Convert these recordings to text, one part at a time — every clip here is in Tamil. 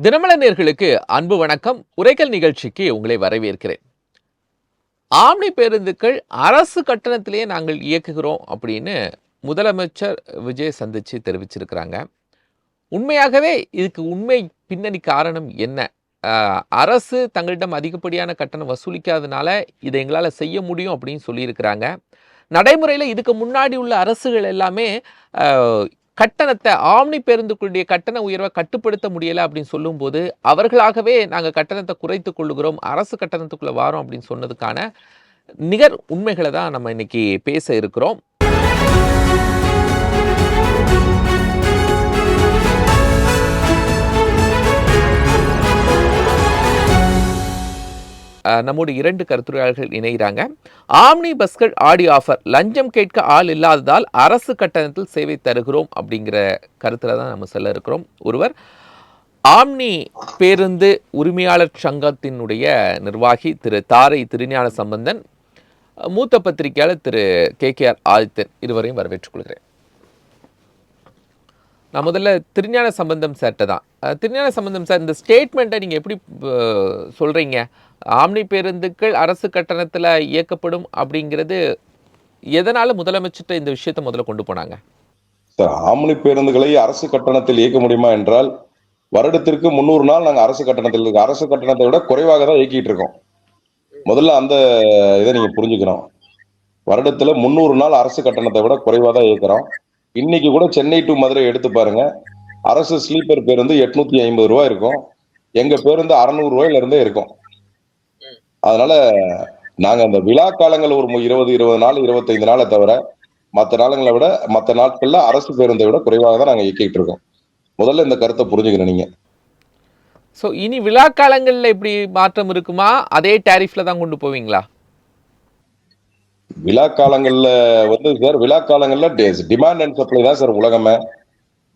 தினமலர் நேயர்களுக்கு அன்பு வணக்கம். உரைக்கல் நிகழ்ச்சிக்கு உங்களை வரவேற்கிறேன். ஆம்னி பேருந்துகள் அரசு கட்டணத்திலேயே நாங்கள் இயக்குகிறோம் அப்படின்னு முதலமைச்சர் விஜய் சந்திச்சு தெரிவிச்சிருக்கிறாங்க. உண்மையாகவே இதுக்கு உண்மை பின்னணி காரணம் என்ன? அரசு தங்களிடம் அதிகப்படியான கட்டணம் வசூலிக்காதனால இதை எங்களால் செய்ய முடியும் அப்படின்னு சொல்லியிருக்கிறாங்க. நடைமுறையில் இதுக்கு முன்னாடி உள்ள அரசுகள் எல்லாமே கட்டணத்தை ஆம்னி பேருந்துகளுடைய கட்டண உயர்வை கட்டுப்படுத்த முடியலை அப்படின்னு சொல்லும்போது அவர்களாகவே நாங்கள் கட்டணத்தை குறைத்து கொள்ளுகிறோம், அரசு கட்டணத்துக்குள்ளே வாரோம் அப்படின்னு சொன்னதுக்கான நிகர் உண்மைகளை தான் நம்ம இன்னைக்கு பேச இருக்கிறோம். நம்மோடு 2 கருத்துரையாளர்கள் இணைகிறாங்க. ஆம்னி பஸ்கள் ஆடி ஆஃபர், லஞ்சம் கேட்க ஆள் இல்லாததால் அரசு கட்டணத்தில் சேவை தருகிறோம் அப்படிங்கிற கருத்தில் தான் நம்ம சொல்ல இருக்கிறோம். ஒருவர் ஆம்னி பேருந்து உரிமையாளர் சங்கத்தினுடைய நிர்வாகி திரு தாரை திருஞான சம்பந்தன், மூத்த பத்திரிகையாளர் திரு KKR ஆதித்தன், இருவரையும் வரவேற்றுக் கொள்கிறேன். நான் முதல்ல திருஞான சம்பந்தம் சார்ட்ட தான். திருஞான சம்பந்தம் சார், இந்த ஸ்டேட்மெண்ட்டை நீங்கள் எப்படி சொல்கிறீங்க? ஆம்னி பேருந்துகள் அரசு கட்டணத்தில் இயக்கப்படும் அப்படிங்கிறது எதனால் முதலமைச்சர்கிட்ட இந்த விஷயத்தை முதல்ல கொண்டு போனாங்க? சார், ஆம்னி பேருந்துகளை அரசு கட்டணத்தில் இயக்க முடியுமா என்றால், வருடத்திற்கு 300 நாள் நாங்கள் அரசு கட்டணத்தை விட குறைவாக தான் இயக்கிட்டு இருக்கோம். முதல்ல அந்த இதை நீங்க புரிஞ்சுக்கணும். வருடத்துல 300 நாள் அரசு கட்டணத்தை விட குறைவாக தான் இயக்குறோம். இன்னைக்கு கூட சென்னை டு மதுரை எடுத்து பாருங்க, அரசு ஸ்லீப்பர் பேருந்து 850 ரூபாய் இருக்கும், எங்க பேருந்து 600 ரூபாயில இருந்தே இருக்கும். அதனால நாங்க அந்த விழா காலங்கள் ஒரு 20 நாள் 25 நாளை தவிர மற்ற நாட்கள்ல அரசு பேருந்தை விட குறைவாக தான் நாங்க இயக்கிட்டு இருக்கோம். முதல்ல இந்த கருத்தை புரிஞ்சுக்கணும் நீங்க. ஸோ இனி விழா காலங்களில் இப்படி மாற்றம் இருக்குமா? அதே டாரிஃப்ல தான் கொண்டு போவீங்களா? விழா காலங்கள்ல சார், விழா காலங்கள்ல டிமாண்ட் அண்ட் சப்ளை தான் சார் உலகமே.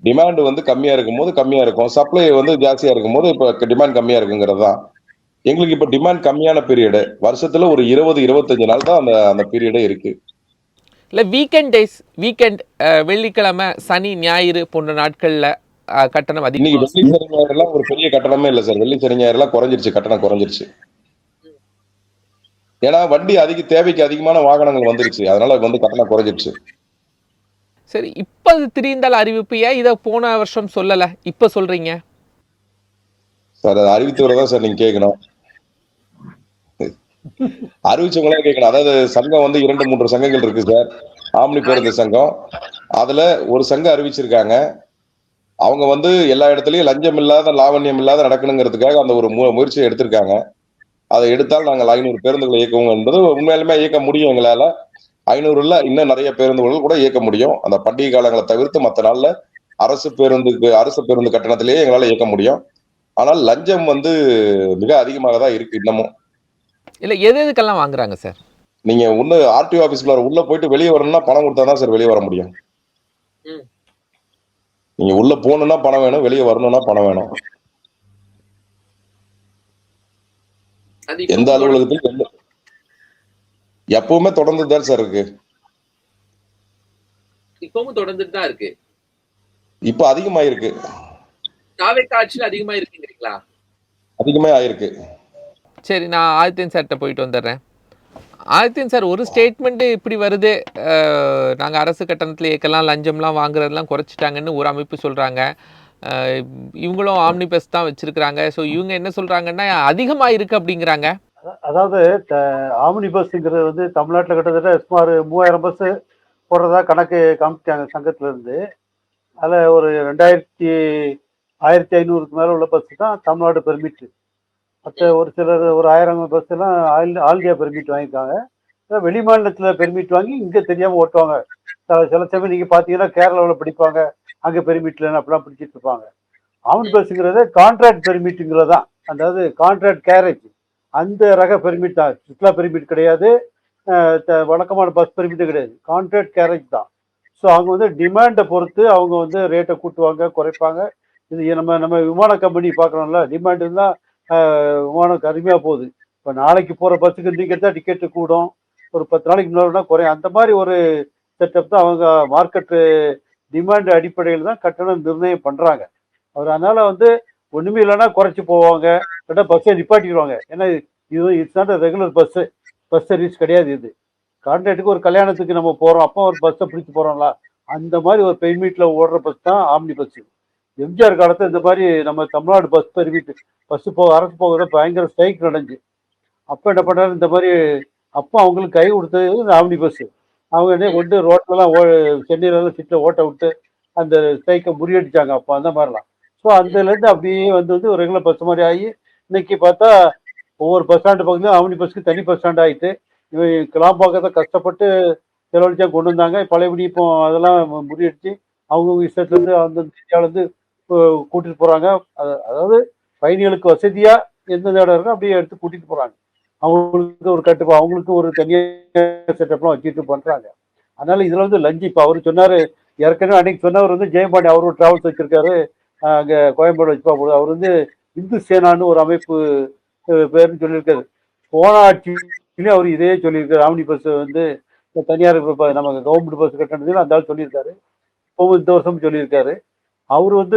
டிமாண்ட் கம்மியா இருக்கும் போது கம்மியா இருக்கும், சப்ளை ஜாஸ்தியா இருக்கும் போது இப்ப டிமாண்ட் கம்மியா இருக்குங்கிறது தான். எங்களுக்கு இப்ப டிமாண்ட் கம்மியான பீரியடு, வருஷத்துல ஒரு 20-25 நாள் தான் அந்த பீரியடே இருக்கு. இல்லை வீக்கெண்ட் வெள்ளிக்கிழமை, சனி, ஞாயிறு போன்ற நாட்கள்ல கட்டணம் அதிகம். இன்னைக்கு வெள்ளி சனி ஞாயிறுலாம் ஒரு பெரிய கட்டணமே இல்லை சார். வெள்ளி சனி ஞாயிறுலாம் குறைஞ்சிருச்சு, கட்டணம் குறைஞ்சிருச்சு. ஏன்னா வண்டி தேவைக்கு அதிகமான வாகனங்கள் வந்துருச்சு, அதனால கட்டணம் குறைஞ்சிருச்சு. சரி, இப்ப திடீர்ந்தால் அறிவிப்பு ஏன் இதை போன வருஷம் சொல்லல, இப்ப சொல்றீங்க? சார், அது அறிவித்தவரை சார் நீங்க கேட்கணும், அறிவிச்சவங்களா கேட்கணும். அதாவது சங்கம் 2-3 சங்கங்கள் இருக்கு சார். ஆம்னி பேருந்து சங்கம், அதுல ஒரு சங்கம் அறிவிச்சிருக்காங்க. அவங்க எல்லா இடத்துலயும் லஞ்சம் இல்லாத லாவண்யம் இல்லாத நடக்கணுங்கிறதுக்காக அந்த ஒரு முயற்சியை எடுத்திருக்காங்க. அதை எடுத்தால் நாங்கள் 500 பேருந்துகளை இயக்குவோம் என்பது உண்மையிலுமே இயக்க முடியும். எங்களால 500 இல்ல, இன்னும் நிறைய பேருந்துகள் கூட இயக்க முடியும். அந்த பண்டிகை காலங்களை தவிர்த்து மற்ற நாள்ல அரசு பேருந்து கட்டணத்திலேயே எங்களால இயக்க முடியும். ஆனால் லஞ்சம் மிக அதிகமாக தான் இருக்கு இன்னமும். இல்ல, எதுக்கெல்லாம் வாங்குறாங்க சார்? நீங்க RTO ஆபீஸ்க்குள்ள உள்ள போயிட்டு வெளியே வரணும்னா பணம் கொடுத்தாதான் சார் வெளியே வர முடியும். நீங்க உள்ள போகணும்னா பணம் வேணும், வெளியே வரணும்னா பணம் வேணும். எந்த அலுவலகத்தில் எப்பவுமே தொடர்ந்து தான் சார் இருக்கு. இப்பவும் தொடர்ந்துட்டு தான் இருக்கு. இப்ப அதிகமாயிருக்கு, காட்சியில் அதிகமா இருக்குங்கிறீங்களா? அதிகமே ஆயிருக்கு. சரி, நான் ஆதித்யன் சார்கிட்ட போயிட்டு வந்துடுறேன். ஆதித்யன் சார், ஒரு ஸ்டேட்மெண்ட் இப்படி வருது, நாங்கள் அரசு கட்டணத்தில் இயக்கலாம், லஞ்சம்லாம் வாங்குறதெல்லாம் குறைச்சிட்டாங்கன்னு ஒரு அமைப்பு சொல்கிறாங்க. இவங்களும் ஆம்னி பஸ் தான் வச்சிருக்கிறாங்க. ஸோ இவங்க என்ன சொல்கிறாங்கன்னா அதிகமாக இருக்குது அப்படிங்கிறாங்க. அதாவது ஆம்னி பஸ்ஸுங்கிறது தமிழ்நாட்டில் கிட்டத்தட்ட சுமார் 3000 பஸ் போடுறதா கணக்கு காமிச்சாங்க சங்கத்திலேருந்து. அதில் ஒரு 1500க்கு மேலே உள்ள பஸ் தான் தமிழ்நாடு பெர்மிட். மற்ற ஒரு சிலர் ஒரு 1000 பஸ் எல்லாம் ஆல் இந்தியா பெர்மிட் வாங்கியிருக்காங்க. வெளி மாநிலத்தில் பெர்மிட் வாங்கி இங்கே தெரியாமல் ஓட்டுவாங்க. சில சமயம் நீங்கள் பார்த்தீங்கன்னா கேரளாவில் படிப்பாங்க, அங்கே பெர்மிட்லன்னு அப்படிலாம் பிடிச்சிட்டு இருப்பாங்க. ஆம்னி பஸ்ஸுங்கிறது கான்ட்ராக்ட் பெர்மிட்டுங்கிறது தான், அதாவது கான்ட்ராக்ட் கேரேஜ், அந்த ரக பெர்மிட் தான். சுற்றுலா பெர்மிட் கிடையாது, வழக்கமான பஸ் பெர்மிட்டும் கிடையாது, கான்ட்ராக்ட் கேரேஜ் தான். ஸோ அவங்க டிமாண்டை பொறுத்து அவங்க ரேட்டை கூட்டுவாங்க, குறைப்பாங்க. இது நம்ம விமான கம்பெனி பார்க்குறோம்ல, டிமாண்ட் இருந்தால் விமானம் அருமையாக போகுது. இப்போ நாளைக்கு போகிற பஸ்ஸுக்கு இன்றைக்கி எடுத்தால் டிக்கெட்டு கூடும், ஒரு 10 நாளைக்கு முன்னாடினா குறையும். அந்த மாதிரி ஒரு செட்டப் தான் அவங்க மார்க்கெட்டு டிமாண்ட் அடிப்படையில் தான் கட்டணம் நிர்ணயம் பண்ணுறாங்க. அவர் அதனால் ஒண்ணுமே இல்லைன்னா குறைச்சி போவாங்க, இல்லைன்னா பஸ்ஸை நிப்பாட்டிடுவாங்க. ஏன்னா இது it's not regular bus service கிடையாது இது. கான்ட்ராக்டுக்கு ஒரு கல்யாணத்துக்கு நம்ம போறோம், அப்போ ஒரு பஸ்ஸை பிடிச்சி போறோம்ல, அந்த மாதிரி ஒரு பெர்மிட்ல ஓடுற பஸ் தான் ஆம்னி பஸ். எம்ஜிஆர் காலத்துல இந்த மாதிரி நம்ம தமிழ்நாடு பஸ் பெர்மிட் அரசு போகிறத பயங்கர ஸ்ட்ரைக் நடந்துச்சு. அப்ப என்ன பண்ணாரு இந்த மாதிரி, அப்போ அவங்களுக்கு கை கொடுத்தது இந்த ஆம்னி பஸ். அவங்க என்ன கொண்டு ரோட்லலாம் சென்னையிலலாம் சிட்டில ஓட்ட விட்டு அந்த ஸ்ட்ரைக்கை முறியடிச்சாங்க அப்போ அந்த மாதிரிலாம். ஸோ அதுலேருந்து அப்படியே வந்து ஒரு ரெகுலர் பஸ் மாதிரி ஆகி இன்னைக்கு பார்த்தா ஒவ்வொரு பஸ் ஸ்டாண்டு பக்கத்துலையும் ஆம்னி பஸ்க்கு தனி பஸ் ஸ்டாண்ட் ஆகிட்டு இவன் கிளாம்பாக்கத்தை கஷ்டப்பட்டு செலவழிச்சா கொண்டு வந்தாங்க. பழையபடி இப்போ அதெல்லாம் முறியடிச்சு அவங்கவுங்க இஷ்டத்துலேருந்து அந்தந்த ஏரியாவிலேருந்து கூட்டிட்டு போகிறாங்க. அதாவது பயணிகளுக்கு வசதியாக எந்தெந்த இடம் இருக்கோ அப்படியே எடுத்து கூட்டிட்டு போகிறாங்க. அவங்களுக்கு ஒரு கட்டுப்பா, அவங்களுக்கு ஒரு தனியாக செட்டப்லாம் வச்சுட்டு பண்றாங்க. அதனால இதுல வந்து லஞ்சம் இப்போ அவரு சொன்னாரு, ஏற்கனவே அன்னைக்கு சொன்னவர் வந்து ஜெயபாண்டி, அவரு ஒரு டிராவல்ஸ் வச்சிருக்காரு அங்க கோயம்பேடு வச்சுப்பா போகுது. அவர் வந்து இந்து சேனான்னு ஒரு அமைப்பு பேருன்னு சொல்லியிருக்காரு. போன ஆட்சியிலேயே அவர் இதே சொல்லியிருக்காரு. ஆம்னி பஸ் வந்து தனியார் நம்ம கவர்மெண்ட் பஸ் கட்டணத்துல அந்த ஆள் சொல்லியிருக்காரு. இப்பவும் இந்த வருஷமும் சொல்லியிருக்காரு. அவரு வந்து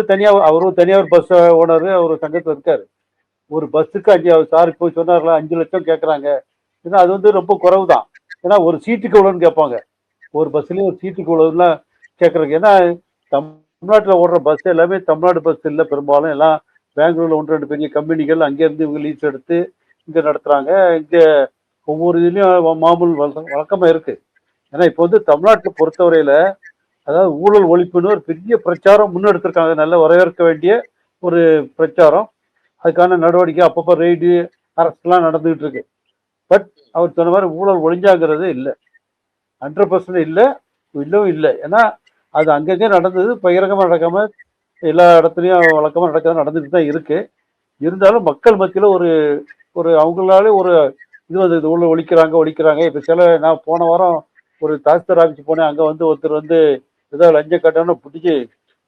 அவரும் தனியார் பஸ் ஓனர், அவர் சங்கத்தில் இருக்காரு. ஒரு பஸ்ஸுக்கு சார் இப்போ சொன்னார்ல 5 லட்சம் கேட்குறாங்க. ஏன்னா அது வந்து ரொம்ப குறைவு தான். ஏன்னா ஒரு சீட்டுக்கு எவ்வளோன்னு கேட்பாங்க. ஒரு பஸ்லேயும் ஒரு சீட்டுக்கு இவ்வளோலாம் கேட்குறாங்க. ஏன்னா தமிழ்நாட்டில் ஓடுற பஸ் எல்லாமே தமிழ்நாடு பஸ் இல்லை, பெரும்பாலும் எல்லாம் பெங்களூரில் 1-2 பெரிய கம்பெனிகள் அங்கேருந்து இவங்க லீஸ் எடுத்து இங்கே நடத்துகிறாங்க. இங்கே ஒவ்வொரு இதுலேயும் மாமூல் வழக்கமாக இருக்குது. ஏன்னா இப்போ வந்து தமிழ்நாட்டில் பொறுத்தவரையில் அதாவது ஊழல் ஒழிப்புன்னு ஒரு பெரிய பிரச்சாரம் முன்னெடுத்திருக்காங்க. நல்ல வரவேற்க வேண்டிய ஒரு பிரச்சாரம். அதுக்கான நடவடிக்கை அப்பப்போ ரெய்டு அரசுலாம் நடந்துகிட்டு இருக்கு. பட் அவர் சொன்ன மாதிரி ஊழல் ஒழிஞ்சாங்கிறது இல்லை, 100% இல்லை, இல்லவும் இல்லை. ஏன்னா அது அங்கங்கே நடந்தது, பகிரங்கமாக நடக்காம எல்லா இடத்துலையும் வழக்கமாக நடந்துட்டு தான் இருக்கு. இருந்தாலும் மக்கள் மத்தியில் ஒரு ஒரு அவங்களாலே ஒரு இது வந்து இது ஊழல் ஒழிக்கிறாங்க. இப்போ நான் போன வாரம் ஒரு தாசில்தார் ஆஃபீஸ் போனேன். அங்கே வந்து ஒருத்தர் வந்து ஏதோ லஞ்சம் கட்டணும்னு பிடிச்சி,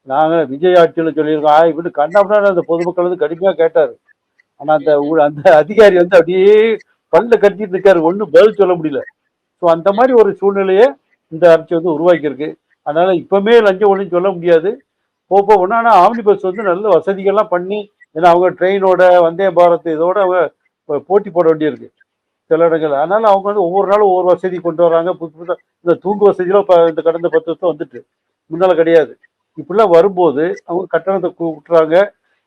நாங்கள் விஜய் ஆட்சியில் சொல்லியிருக்கோம் இப்படி கண்ணாப்னா அந்த பொதுமக்கள் வந்து கடுமையாக கேட்டார். ஆனா அந்த அதிகாரி வந்து அப்படியே பல்ல கட்டிட்டு இருக்காரு, ஒன்றும் பதில் சொல்ல முடியல. ஸோ அந்த மாதிரி ஒரு சூழ்நிலையை இந்த ஆட்சி வந்து உருவாக்கியிருக்கு. அதனால இப்பவுமே லஞ்சம் ஒன்றும் சொல்ல முடியாது. போக ஒன்று. ஆனால் ஆம்னி பஸ் வந்து நல்ல வசதிகள்லாம் பண்ணி, ஏன்னா அவங்க ட்ரெயினோட வந்தே பாரத் இதோட அவங்க போட்டி போட வேண்டியிருக்கு சில இடங்கள். அதனால அவங்க வந்து ஒவ்வொரு நாளும் ஒவ்வொரு வசதி கொண்டு வராங்க. புதுசாக இந்த தூங்கு வசதியெல்லாம் இப்போ இந்த கடந்த 10 வருஷம் வந்துட்டு, முன்னால கிடையாது. இப்படிலாம் வரும்போது அவங்க கட்டணத்தை விட்டுறாங்க.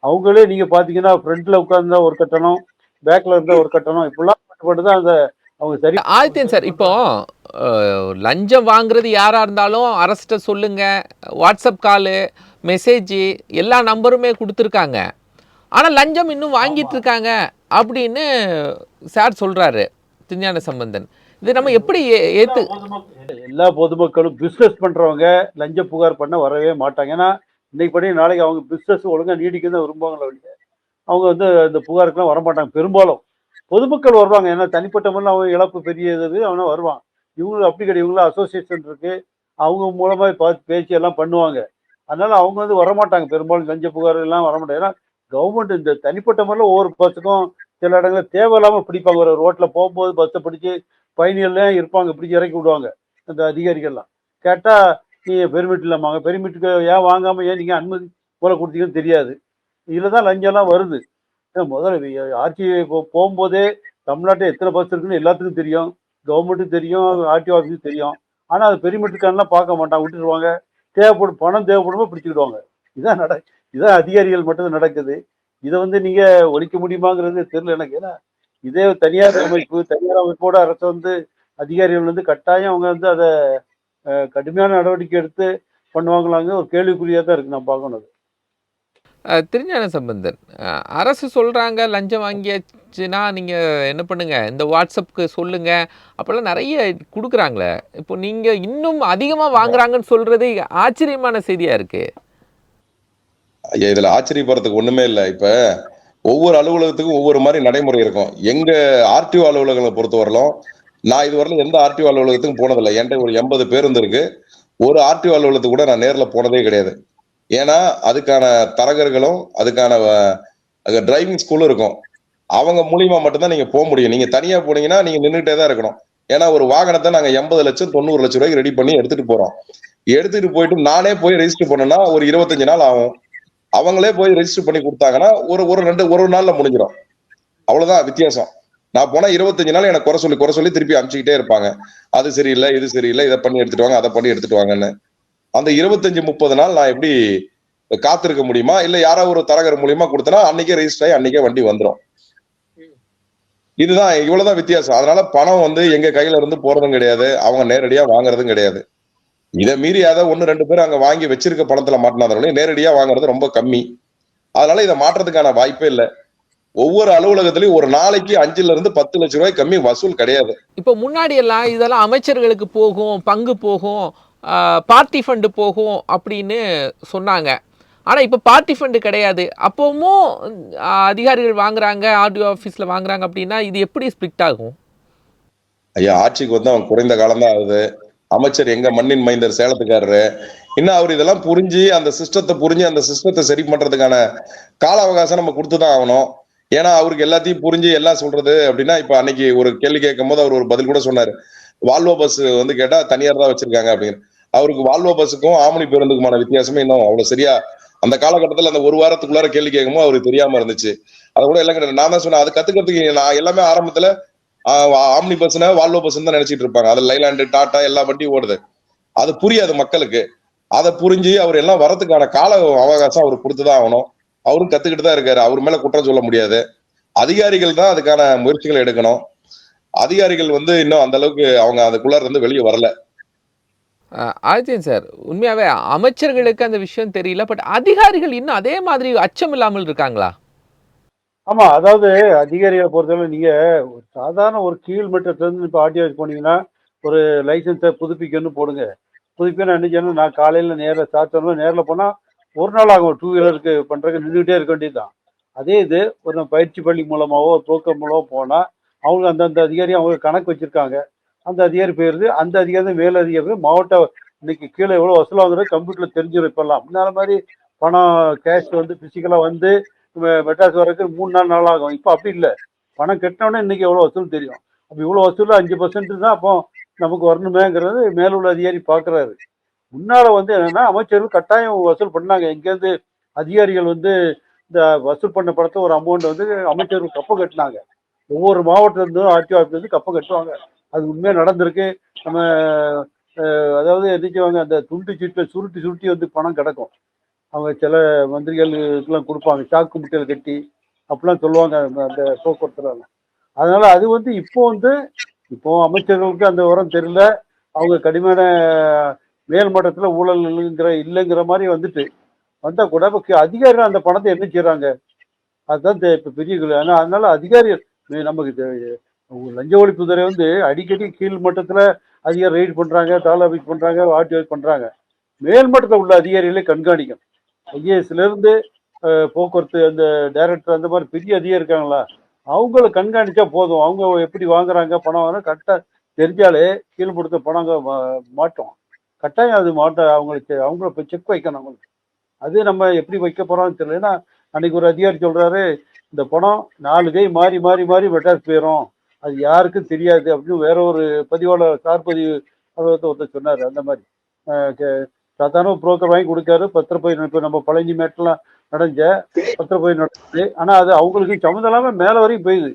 அவங்களே நீங்க பாத்தீங்கன்னா ஃப்ரண்ட்ல உட்கார்ந்தா ஒரு கட்டணம், பேக்ல இருந்தா ஒரு கட்டணம், இப்படிலாம் தான் அந்த அவங்க சரி. ஆதித்யன் சார், இப்போ லஞ்சம் வாங்குறது யாரா இருந்தாலும் அரசிட்ட சொல்லுங்க, வாட்ஸ்அப் காலு, மெசேஜ் எல்லா நம்பருமே கொடுத்துருக்காங்க. ஆனால் லஞ்சம் இன்னும் வாங்கிட்டு இருக்காங்க அப்படின்னு சார் சொல்றாரு திருஞான சம்பந்தன். இது நம்ம எப்படி ஏத்து? எல்லா பொதுமக்களும் பிசினஸ் பண்றவங்க லஞ்ச புகார் பண்ண வரவே மாட்டாங்க. ஏன்னா இன்னைக்கு படி நாளைக்கு அவங்க பிசினஸ் ஒழுங்கா நீடிக்க தான் விரும்புவாங்களே ஒழிய அவங்க வந்து இந்த புகாருக்குலாம் வரமாட்டாங்க. பெரும்பாலும் பொதுமக்கள் வருவாங்க. ஏன்னா தனிப்பட்ட முறையில் அவங்க இழப்பு பெரிய இது அவனா வருவான். இவங்களுக்கு அப்படி கிடையாது. இவங்களும் அசோசியேஷன் இருக்கு, அவங்க மூலமா பார்த்து பேச்சு எல்லாம் பண்ணுவாங்க. அதனால அவங்க வந்து வரமாட்டாங்க. பெரும்பாலும் லஞ்ச புகார் எல்லாம் வரமாட்டாங்க. ஏன்னா கவர்மெண்ட் இந்த தனிப்பட்ட முறையில் ஒவ்வொரு பஸ்ஸுக்கும் சில இடங்களில் தேவையில்லாம பிடிப்பாங்க. ஒரு ரோட்ல போகும்போது பஸ்ஸை பிடிச்சி பயணிகள்லாம் இருப்பாங்க, பிடிச்சி இறக்கி விடுவாங்க அந்த அதிகாரிகள்லாம். கேட்டா நீ பெர்மிட் இல்லாமாங்க, பெர்மிட்டுக்கு ஏன் வாங்காம ஏன் நீங்க அனுமதி போல கொடுத்தீங்கன்னு தெரியாது. இதுல தான் லஞ்சம்லாம் வருது. முதல்ல ஆட்சி போகும்போதே தமிழ்நாட்டில் எத்தனை பஸ் இருக்குன்னு எல்லாத்துக்கும் தெரியும், கவர்மெண்ட்டுக்கு தெரியும், ஆர்டிஓ ஆஃபீஸுக்கு தெரியும். ஆனால் அது பெர்மிட்டுக்கானலாம் பார்க்க மாட்டாங்க, விட்டுருவாங்க. பணம் தேவைப்படும்போது பிடிச்சிக்கிடுவாங்க. இதான் இதான் அதிகாரிகள் மட்டும்தான் நடக்குது. இதை வந்து நீங்க ஒழிக்க முடியுமாங்கிறது தெரியல எனக்கு. ஏன்னா இதே தனியார் அமைப்போட அரசு வந்து அதிகாரிகள் வந்து கட்டாயம் அவங்க வந்து அதை கடுமையான நடவடிக்கை எடுத்து பண்ணுவாங்களாங்க ஒரு கேள்விக்குறியா தான் இருக்கு நான் பார்க்கணும். திருஞான சம்பந்தன், அரசு சொல்றாங்க லஞ்சம் வாங்கியாச்சுன்னா நீங்க என்ன பண்ணுங்க, இந்த வாட்ஸ்அப்புக்கு சொல்லுங்க, அப்பெல்லாம் நிறைய கொடுக்குறாங்களே. இப்போ நீங்க இன்னும் அதிகமா வாங்குறாங்கன்னு சொல்றது ஆச்சரியமான செய்தியா இருக்கு. இதுல ஆச்சரியப்படுறதுக்கு ஒண்ணுமே இல்லை. இப்ப ஒவ்வொரு அலுவலகத்துக்கும் ஒவ்வொரு மாதிரி நடைமுறை இருக்கும். எங்க ஆர்டிஓ அலுவலகங்களை பொறுத்த வரலாம், நான் இதுவரையிலும் எந்த ஆர்டிஓ அலுவலகத்துக்கும் போனதில்லை. என்கிட்ட ஒரு 80 பேருந்து இருக்கு. ஒரு ஆர்டிஓ அலுவலகத்துக்கு கூட நான் நேரில் போனதே கிடையாது. ஏன்னா அதுக்கான தரகர்களும் அதுக்கான டிரைவிங் ஸ்கூலும் இருக்கும். அவங்க மூலியமா மட்டும்தான் நீங்க போக முடியும். நீங்க தனியா போனீங்கன்னா நீங்க நின்றுட்டே தான் இருக்கணும். ஏன்னா ஒரு வாகனத்தை நாங்க 80 லட்சம் 90 லட்சம் ரூபாய்க்கு ரெடி பண்ணி எடுத்துட்டு போறோம். எடுத்துட்டு போயிட்டு நானே போய் ரெஜிஸ்டர் பண்ணோம்னா ஒரு 25 நாள் ஆகும். அவங்களே போய் ரெஜிஸ்டர் பண்ணி கொடுத்தாங்கன்னா ஒரு நாள்ல முடிஞ்சிடும். அவ்வளவுதான் வித்தியாசம். நான் போனா 25 நாள் எனக்கு குறை சொல்லி திருப்பி அனுப்பிச்சுக்கிட்டே இருப்பாங்க. அது சரியில்லை, இது சரியில்லை, இதை பண்ணி எடுத்துட்டு வாங்க, அதை பண்ணி எடுத்துட்டு வாங்கன்னு. அந்த 25-30 நாள் நான் எப்படி காத்திருக்க முடியுமா? இல்ல யாராவது ஒரு தரகர் மூலியமா கொடுத்தனா அன்னைக்கே ரெஜிஸ்டர் ஆகி அன்னைக்கே வண்டி வந்துடும். இதுதான், இவ்வளவுதான் வித்தியாசம். அதனால பணம் எங்க கையில இருந்து போறதும் கிடையாது, அவங்க நேரடியா வாங்குறதும் கிடையாது. இதை மீறி ஏதாவது 1-2 பேர் அங்க வாங்கி வச்சிருக்க பணத்துல மாட்டினாதவங்களே நேரடியா வாங்குறது ரொம்ப கம்மி. அதனால இதை மாற்றத்துக்கான வாய்ப்பே இல்லை. ஒவ்வொரு அலுவலகத்திலையும் ஒரு நாளைக்கு 5 இருந்து 10 லட்சம் ரூபாய் கம்மி வசூல் கிடையாது. இப்போ முன்னாடி எல்லாம் இதெல்லாம் அமைச்சர்களுக்கு போகும், பங்கு போகும், பார்ட்டி ஃபண்டு போகும் அப்படின்னு சொன்னாங்க. ஆனால் இப்போ பார்ட்டி ஃபண்டு கிடையாது. அப்போவும் அதிகாரிகள் வாங்குறாங்க, ஆர்டிஓ ஆஃபீஸில் வாங்குறாங்க அப்படின்னா இது எப்படி ஸ்பிளிட் ஆகும்? ஐயா, ஆட்சிக்கு அவன் குறைந்த காலம் தான் ஆகுது. அமைச்சர் எங்க மண்ணின் மைந்தர் சேலத்துக்காரரு. இன்னும் அவர் இதெல்லாம் புரிஞ்சு அந்த சிஸ்டத்தை சரி பண்றதுக்கான கால அவகாசம் நம்ம கொடுத்துதான் ஆகணும். ஏன்னா அவருக்கு எல்லாத்தையும் புரிஞ்சு எல்லாம் சொல்றது அப்படின்னா, இப்ப அன்னைக்கு ஒரு கேள்வி கேட்கும் போது அவர் ஒரு பதில் கூட சொன்னாரு. வால்வோ பஸ் கேட்டா தனியார் தான் வச்சிருக்காங்க அப்படின்னு. அவருக்கு வால்வோ பஸ்ஸுக்கும் ஆம்னி பேருந்துக்குமான வித்தியாசமே இன்னும் அவ்வளவு சரியா அந்த காலகட்டத்தில் அந்த ஒரு வாரத்துக்குள்ளார கேள்வி கேட்கும்போது அவருக்கு தெரியாம இருந்துச்சு. அதை கூட எல்லாம் கிடையாது. நான் தான் சொன்னேன், அது கத்துக்கிறதுக்கு நான் எல்லாமே ஆரம்பத்துல ஆம்னி பஸ்னா வால்வோ பஸ் தான் நினைச்சிட்டு இருப்பாங்க. அது லைலாண்டு, டாடா எல்லா வண்டியும் ஓடுது. அது புரியாது மக்களுக்கு. அதை புரிஞ்சு அவர் எல்லாம் வரதுக்கான கால அவகாசம் அவருக்கு கொடுத்துதான் ஆகணும். அவரும் கத்துக்கிட்டு தான் இருக்காரு. அவர் மேல குற்றம் சொல்ல முடியாது. அதிகாரிகள் தான் அதுக்கான முயற்சிகளை எடுக்கணும். அதிகாரிகள் இன்னும் அந்த அளவுக்கு அவங்க அதுக்குள்ளார இருந்து வெளியே வரல. ஆதித்யன் சார், உண்மையாவே அமைச்சர்களுக்கு அந்த விஷயம் தெரியல, பட் அதிகாரிகள் இன்னும் அதே மாதிரி அச்சம் இல்லாமல் இருக்காங்களா? ஆமா, அதாவது அதிகாரிகளை பொறுத்தவரை நீங்க சாதாரண ஒரு கீழ் மட்டத்துல இருந்து இப்ப ஆர்டிஓ போனீங்கன்னா ஒரு லைசன்ஸை புதுப்பிக்கணும்னு போடுங்க. புதுப்பிக்கணும் என்ன செய்யணும்? நான் காலையில நேரில் சாத்தணும், நேரில் போனா ஒரு நாள் ஆகும். 2 வீலருக்கு பண்றதுக்கு நின்றுகிட்டே இருக்க வேண்டியதுதான். அதே இது ஒரு பயிற்சி பள்ளி மூலமாவோ ஒரு புரோக்கர் மூலமோ போனா அவங்க அந்தந்த அதிகாரி அவங்க கணக்கு வச்சிருக்காங்க. அந்த அதிகாரி போயிருது, அந்த அதிகாரி மேல் அதிகாரி மாவட்ட இன்னைக்கு கீழே எவ்வளவு வசூலாகுறது கம்ப்யூட்டர்ல தெரிஞ்சிடும். இப்பெல்லாம் முன்னால மாதிரி பணம் கேஷ் பிசிக்கலா மெட்ராஸ் வர்றதுக்கு 3-4 நாள் ஆகும். இப்போ அப்படி இல்லை. பணம் கட்டினோடனே இன்னைக்கு எவ்வளவு வசூல் தெரியும். அப்போ இவ்வளவு வசூல் 5% தான் அப்போ நமக்கு வரணுமேங்கிறது மேலுள்ள அதிகாரி பாக்குறாரு. முன்னால என்னன்னா அமைச்சர்கள் கட்டாயம் வசூல் பண்ணாங்க. இங்கேருந்து அதிகாரிகள் இந்த வசூல் பண்ண படத்தை ஒரு அமௌண்ட் அமைச்சர்கள் கப்பம் கட்டினாங்க. ஒவ்வொரு மாவட்டத்துல இருந்தும் ஆர்டிஓ ஆஃபீஸ் கப்பம் கட்டுவாங்க. அது உண்மையா நடந்திருக்கு. நம்ம அதாவது எதிர்த்துவாங்க, அந்த துண்டு சீட்டுல சுருட்டி சுருட்டி பணம் கிடக்கும். அவங்க சில மந்திரிகளுக்கெல்லாம் கொடுப்பாங்க, சாக்கு முட்டையில் கட்டி அப்படிலாம் சொல்லுவாங்க அந்த போக்குவரத்துல. அதனால அது இப்போ அமைச்சர்களுக்கு அந்த விவரம் தெரியல. அவங்க கடுமையான மேல் மட்டத்துல ஊழல் இல்லைங்கிற மாதிரி வந்தா கூட அதிகாரிகள் அந்த பணத்தை என்ன செய்யறாங்க? அதுதான் இப்ப பெரிய ஏன்னா அதனால அதிகாரிகள் நமக்கு லஞ்ச ஒழிப்புத்துறை அடிக்கடி கீழ் மட்டத்துல அதிகாரி ரெய்ட் பண்றாங்க, தால் ஆபீஸ் பண்றாங்க, ஆர்டிஓ பண்றாங்க. மேல் மட்டத்தில் உள்ள அதிகாரிகளை கண்காணிக்கணும். ஐஏஎஸ்ல இருந்து போக்குவரத்து அந்த டைரக்டர் அந்த மாதிரி பெரிய அதிகாரி இருக்காங்களா, அவங்கள கண்காணிச்சா போதும். அவங்க எப்படி வாங்குறாங்க, பணம் வாங்குறாங்க கரெக்டா தெரிஞ்சாலே கீழ் மட்டத்த பணம் மாட்டோம். கட்டாயம் அது அவங்கள போய் செக் வைக்கணும். அவங்களுக்கு அது நம்ம எப்படி வைக்க போறோம்னு தெரியல. ஏன்னா அன்னைக்கு ஒரு அதிகாரி சொல்றாரு, இந்த பணம் 4 கை மாறி மாறி மாறி மெட்ராஸ் போயிடும், அது யாருக்கும் தெரியாது அப்படின்னு வேற ஒரு பதிவாளர் சார் பதிவு ஒருத்தர் சொன்னாரு. அந்த மாதிரி சாதாரண புரோக்கர் வாங்கி கொடுக்காரு. பத்திரப்பதிவு இப்போ நம்ம பழனி மேட்டெல்லாம் நடஞ்ச பத்திரப்பதிவு நடக்குது. ஆனா அது அவங்களுக்கு சம்மந்தம் இல்லாம மேல வரையும் போயிடுது.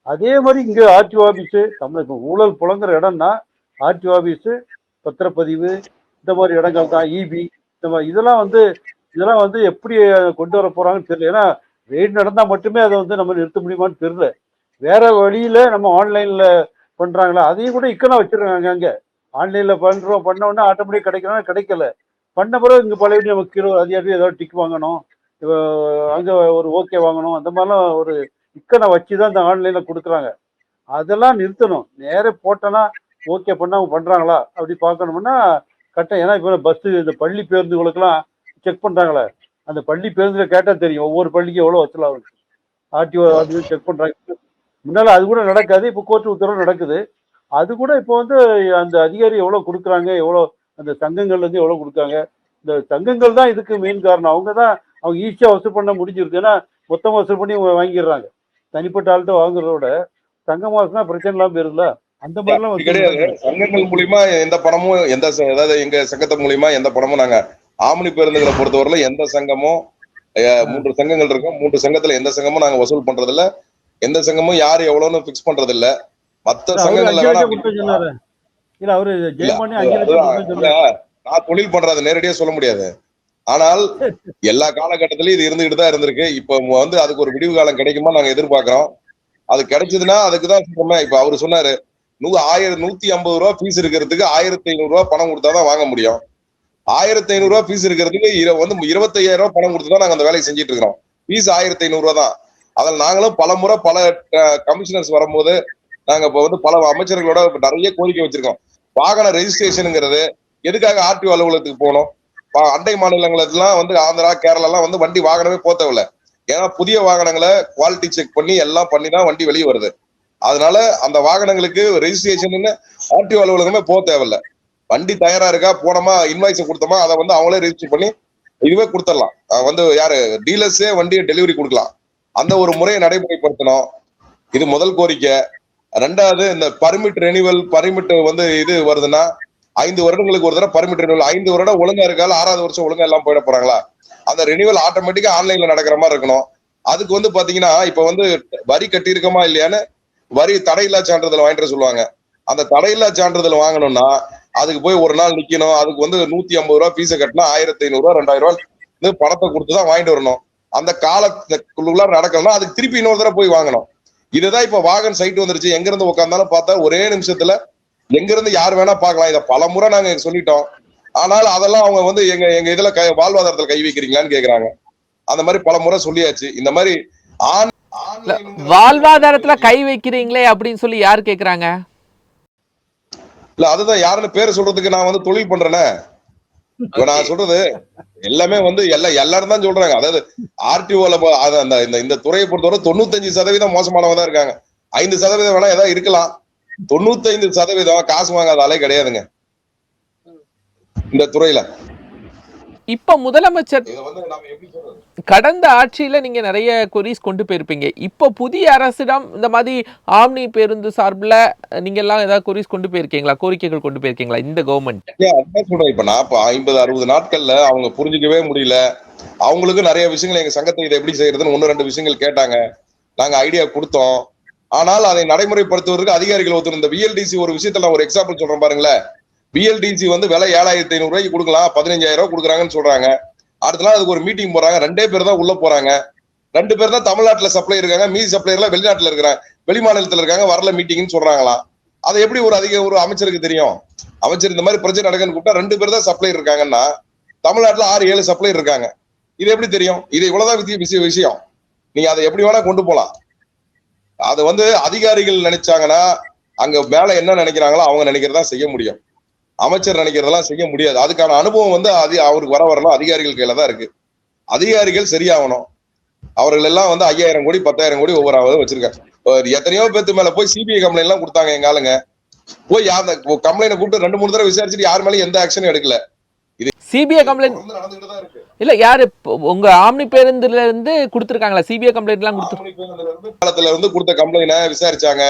அதே மாதிரி இங்க ஆர்டிஓ ஆபீஸ் தமிழ் இப்போ ஊழல் புழங்குற இடம்னா ஆர்டிஓ ஆபீஸ், பத்திரப்பதிவு, இந்த மாதிரி இடங்கள் தான். இபி இந்த மாதிரி இதெல்லாம் எப்படி கொண்டு வர போறாங்கன்னு தெரியல. ஏன்னா ரெய்டு நடந்தா மட்டுமே அதை நம்ம நிறுத்த முடியுமான்னு தெரியல. வேற வழியில நம்ம ஆன்லைன்ல பண்றாங்களா, அதையும் கூட இக்கனா வச்சிருக்காங்க. அங்க ஆன்லைன்ல பண்ண உடனே ஆட்டோமேட்டிக் கிடைக்கல. பண்ண பிறகு இங்க பழைய நமக்கு கிலோ அதிகாரி ஏதாவது டிக் வாங்கணும், அங்க ஒரு ஓகே வாங்கணும், அந்த மாதிரிலாம் ஒரு இக்கனை வச்சுதான் இந்த ஆன்லைன்ல கொடுக்குறாங்க. அதெல்லாம் நிறுத்தணும். நேரே போட்டோன்னா ஓகே பண்ண அவங்க பண்றாங்களா அப்படி பார்க்கணும்னா கரெக்டாக. ஏன்னா இப்போ பஸ் இந்த பள்ளி பேருந்துகளுக்கெல்லாம் செக் பண்றாங்களே, அந்த பள்ளி பேருந்துல கேட்டா தெரியும் ஒவ்வொரு பள்ளிக்கு எவ்வளவு வசூலாகும். ஆர்டிஓ செக் பண்றாங்க. முன்னால அது கூட நடக்காது, இப்போ கோர்ட்டு உத்தரவு நடக்குது. அது கூட இப்போ அந்த அதிகாரி எவ்வளவு கொடுக்குறாங்க, எவ்வளவு அந்த சங்கங்கள்ல இருந்து எவ்வளவு கொடுக்காங்க. இந்த சங்கங்கள் தான் இதுக்கு மெயின் காரணம். அவங்க ஈஸியா வசூல் பண்ண முடிஞ்சிருக்கு. ஏன்னா மொத்தம் வசூல் பண்ணி வாங்கிடுறாங்க. தனிப்பட்ட ஆள்கிட்ட வாங்குறத விட சங்கம் வாசினா பிரச்சனை இல்லாம போயிருல. அந்த மாதிரிலாம் கிடையாது. சங்கங்கள் மூலியமா எந்த பணமும் அதாவது எங்க சங்கத்து மூலியமா எந்த பணமும் நாங்க ஆம்னி பேருந்துகளை பொறுத்தவரையில எந்த சங்கமும் 3 சங்கங்கள் இருக்கும். 3 சங்கத்துல எந்த சங்கமும் நாங்க வசூல் பண்றது இல்ல. எந்த சங்கமும் யாரு எவ்வளவுன்னு பிக்ஸ் பண்றது இல்ல. மத்த அவரு சங்கங்கள்ல 5 வேணா லட்சம் அப்படி கொடுத்தேன்னு சொன்னாரு. இல்ல அவரு இல்ல. ஜெயம் பண்ணி 5 லட்சம் அதுதான் கொடுத்தேன்னு இல்ல, சொன்னாரு. நான் தொழில் பண்றது நேரடியா சொல்ல முடியாது. ஆனால் எல்லா காலகட்டத்திலயும் இது இருந்துகிட்டு தான் இருந்திருக்கு. இப்ப வந்து அதுக்கு ஒரு விடிவு காலம் கிடைக்குமா நாங்க எதிர்பார்க்கிறோம். அது கிடைச்சதுன்னா அதுக்குதான் சொல்றேன். இப்ப அவரு சொன்னாரு 150 ரூபா ஃபீஸ் இருக்கிறதுக்கு 1500 ரூபா பணம் கொடுத்தாதான் வாங்க முடியும். 1500 ரூபா ஃபீஸ் இருக்கிறதுக்கு வந்து 25,000 ரூபா பணம் கொடுத்து தான் நாங்க அந்த வேலையை செஞ்சுட்டு இருக்கிறோம். ஃபீஸ் 1500 ரூபா தான். அதில் நாங்களும் பல முறை பல கமிஷனர்ஸ் வரும்போது நாங்க இப்ப வந்து பல அமைச்சர்களோட நிறைய கோரிக்கை வச்சிருக்கோம். வாகன ரெஜிஸ்ட்ரேஷனுங்கிறது எதுக்காக ஆர்டிஓ அலுவலகத்துக்கு போகணும்? அண்டை மாநிலங்களெல்லாம் வந்து ஆந்திரா, கேரளா எல்லாம் வந்து வண்டி வாகனமே போத்தவில்லை. ஏன்னா புதிய வாகனங்களை குவாலிட்டி செக் பண்ணி எல்லாம் பண்ணி தான் வண்டி வெளியே வருது. அதனால அந்த வாகனங்களுக்கு ரெஜிஸ்ட்ரேஷன் ஆர்டிஓ அலுவலகமே போக தேவையில்லை. வண்டி தயாரா இருக்கா, போனோமா இன்வாய்ஸ் கொடுத்தோமா அதை வந்து அவங்களே ரெஜிஸ்டர் பண்ணி இதுவே கொடுத்துடலாம். வந்து யாரு டீலர்ஸே வண்டியை டெலிவரி கொடுக்கலாம். அந்த ஒரு முறையை நடைமுறைப்படுத்தணும். இது முதல் கோரிக்கை. ரெண்டாவது, இந்த பர்மிட் ரெனிவல் பர்மிட் வந்து இது வருதுன்னா 5 வருடங்களுக்கு ஒரு தடவை பர்மிட் ரெனிவல். 5 வருடம் ஒழுங்கா இருக்கால, 6வது வருஷம் ஒழுங்கா எல்லாம் போயிட போறாங்களா? அந்த ரெனிவல் ஆட்டோமேட்டிக்கா ஆன்லைன்ல நடக்கிற மாதிரி இருக்கணும். அதுக்கு வந்து பாத்தீங்கன்னா இப்ப வந்து வரி கட்டி இருக்கமா இல்லையான்னு வரி தடையில்லா சான்றிதழ் வாங்கிட்டு சொல்லுவாங்க. அந்த தடையில்லா சான்றிதழ் வாங்கணும்னா அதுக்கு போய் ஒரு நாள் நிக்கணும். அதுக்கு வந்து 150 ரூபா ஃபீஸை கட்டினா 1500 ரூபா 2000 ரூபாய் பணத்தை கொடுத்துதான் வாங்கிட்டு வரணும். அந்த காலத்துக்குள்ள நடக்கணும்னா அதுக்கு திருப்பி இன்னொரு தடவை போய் வாங்கணும். இதுதான் இப்ப வாகன் சைட் வந்துருச்சு. எங்க இருந்து உட்கார்ந்தாலும் பார்த்தா ஒரே நிமிஷத்துல எங்க இருந்து யார் வேணா பார்க்கலாம். இதை பல முறை நாங்க சொல்லிட்டோம். ஆனால் அதெல்லாம் அவங்க வந்து எங்க எங்க இதுல வாழ்வாதாரத்துல கை வைக்கிறீங்களான்னு கேக்குறாங்க. அந்த மாதிரி பல முறை சொல்லியாச்சு. இந்த மாதிரி வாழ்வாதாரத்துல கை வைக்கிறீங்களே அப்படின்னு சொல்லி யார் கேக்குறாங்க? இல்ல அதுதான் யாருன்னு பேரை சொல்றதுக்கு நான் வந்து தொழில் பண்றேனே. இப்ப நான் சொல்றது எல்லாமே வந்து எல்லாரும் தான் சொல்றாங்க. அதாவது ஆர்டிஓல இந்த துறையை பொறுத்தவரை 95% மோசமானவங்க தான் இருக்காங்க. 5% வேணா ஏதாவது இருக்கலாம். 95% காசு வாங்காத ஆளே கிடையாதுங்க இந்த துறையில. இப்ப முதலமைச்சர் கடந்த ஆட்சியில நீங்க நிறைய கொரிஸ் கொண்டு போயிருப்பீங்க. இப்ப புதிய அரசிடம் இந்த மாதிரி ஆம்னி பேருந்து சார்பில் நீங்க எல்லாம் ஏதாவது கொரிஸ் கொண்டு போயிருக்கீங்களா, கோரிக்கைகள் கொண்டு போயிருக்கீங்களா இந்த கவர்மெண்ட்? அதான் சொல்றேன். இப்ப நான் 50-60 நாட்கள்ல அவங்க புரிஞ்சுக்கவே முடியல. அவங்களுக்கு நிறைய விஷயங்கள் எங்க சங்கத்தை இதை எப்படி செய்யறதுன்னு 1-2 விஷயங்கள் கேட்டாங்க. நாங்க ஐடியா கொடுத்தோம். ஆனால் அதை நடைமுறைப்படுத்துவதற்கு அதிகாரிகள் ஒருத்தர் இந்த VLDC ஒரு விஷயத்துல நான் ஒரு எக்ஸாம்பிள் சொல்றேன் பாருங்களேன். VLDC வந்து விலை 7500 ரூபாய்க்கு கொடுக்கலாம், 15,000 ரூபாய் கொடுக்குறாங்கன்னு சொல்றாங்க. அடுத்த நாள் அதுக்கு ஒரு மீட்டிங் போறாங்க. 2 பேர் தான் உள்ள போறாங்க. 2 பேர் தான் தமிழ்நாட்டுல சப்ளை இருக்காங்க. மீதி சப்ளையர்லாம் வெளிநாட்டுல இருக்கிறாங்க, வெளி மாநிலத்துல இருக்காங்க. வரல மீட்டிங்னு சொல்றாங்களாம். அதை எப்படி ஒரு அமைச்சருக்கு தெரியும்? அமைச்சர் இந்த மாதிரி பிரச்சனை நடக்குன்னு கூப்பிட்டா 2 பேர் தான் சப்ளை இருக்காங்கன்னா தமிழ்நாட்டுல 6-7 சப்ளை இருக்காங்க. இது எப்படி தெரியும்? இது இவ்வளவுதான் விஷயம். நீங்க அதை எப்படி வேணா கொண்டு போலாம். அது வந்து அதிகாரிகள் நினைச்சாங்கன்னா அங்க மேல என்ன நினைக்கிறாங்களோ அவங்க நினைக்கிறதா செய்ய முடியும். அமைச்சர் நினைக்கிறதெல்லாம் செய்ய முடியாது. அதுக்கான அனுபவம் வந்து அவருக்கு வரலாம் அதிகாரிகள் கையில தான் இருக்கு. அதிகாரிகள் சரியாகணும். அவர்கள் எல்லாம் வந்து 5000 கோடி 10,000 கோடி ஒவ்வொரு வச்சிருக்காங்க. எத்தனையோ பேத்து மேல போய் CBI கம்ப்ளைண்ட் எல்லாம் கொடுத்தாங்க எங்க ஆளுங்க. போய் அந்த கம்ப்ளைண்ட் கூப்பிட்டு 2-3 தடவை விசாரிச்சுட்டு யார் மேலேயும் எந்த ஆக்ஷனும் எடுக்கல. இது CBI கம்ப்ளைண்ட் நடந்துட்டு தான் இருக்கு. இல்ல யாரு உங்க ஆம்னி பேருந்துல இருந்து கொடுத்திருக்காங்களா CBI கம்ப்ளைண்ட் எல்லாம் காலத்துல இருந்து கொடுத்த கம்ப்ளைண்ட விசாரிச்சாங்க.